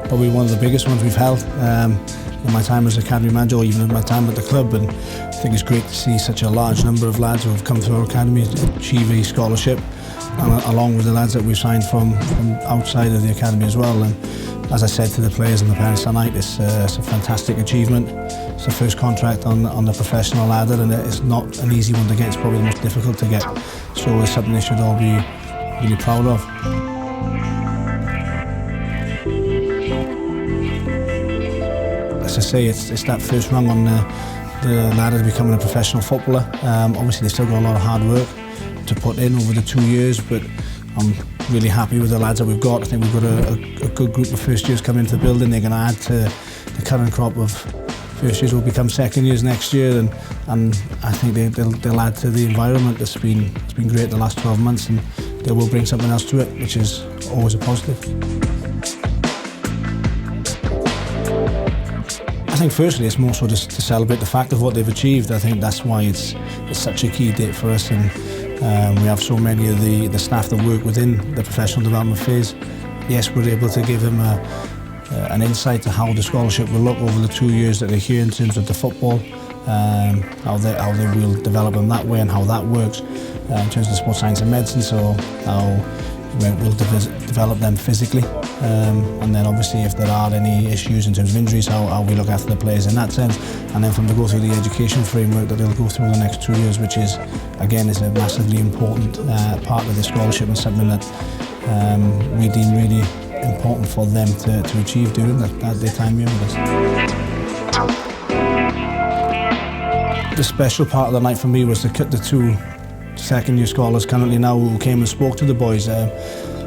probably one of the biggest ones we've held in my time as Academy Manager, or even in my time at the club. And I think it's great to see such a large number of lads who have come through our academy achieve a scholarship, and along with the lads that we've signed from outside of the academy as well. And as I said to the players and the parents tonight, it's a fantastic achievement. It's the first contract on the professional ladder, and it's not an easy one to get. It's probably the most difficult to get. So it's something they should all be really proud of. As I say, it's that first rung on the ladder to becoming a professional footballer. Obviously, they've still got a lot of hard work to put in over the 2 years, but I'm really happy with the lads that we've got. I think we've got a good group of first years coming into the building. They're going to add to the current crop of first years will become second years next year, and I think they'll add to the environment that's been great the last 12 months, and they will bring something else to it, which is always a positive. I think firstly it's more so just to celebrate the fact of what they've achieved. I think that's why it's such a key date for us, and we have so many of the staff that work within the professional development phase. Yes, we're able to give them an insight to how the scholarship will look over the 2 years that they're here in terms of the football, how they will develop them that way and how that works in terms of sports science and medicine, so how we'll develop them physically, and then obviously if there are any issues in terms of injuries, how we look after the players in that sense, and then from to go through the education framework that they'll go through the next 2 years, which is again is a massively important part of the scholarship, and something that we deem really important for them to achieve during their time here with us. The special part of the night for me was the two second-year scholars currently now who came and spoke to the boys, and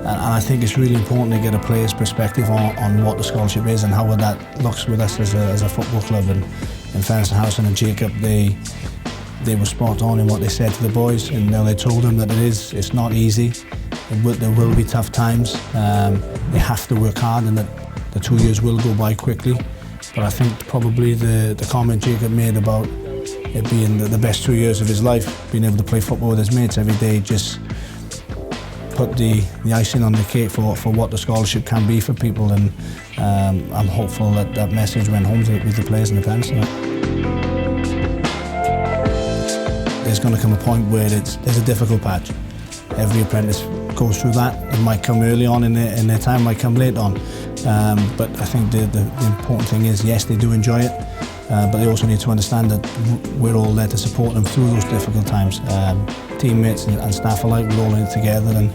I think it's really important to get a player's perspective on what the scholarship is and how that looks with us as a football club. And in fairness to Harrison and Jacob, they were spot on in what they said to the boys, and they told them that it's not easy. There will be tough times. They have to work hard, and that the 2 years will go by quickly. But I think probably the comment Jacob made about it being the best 2 years of his life, being able to play football with his mates every day, just put the icing on the cake for what the scholarship can be for people. And I'm hopeful that message went home with the players and the parents tonight. There's going to come a point where there's a difficult patch. Every apprentice goes through that. It might come early on in their time, might come late on. But I think the important thing is, yes, they do enjoy it, but they also need to understand that we're all there to support them through those difficult times. Teammates and staff alike, we're all in it together, and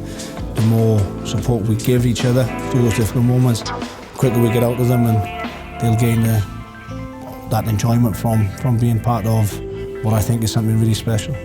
the more support we give each other through those difficult moments, the quicker we get out of them, and they'll gain that enjoyment from being part of what I think is something really special.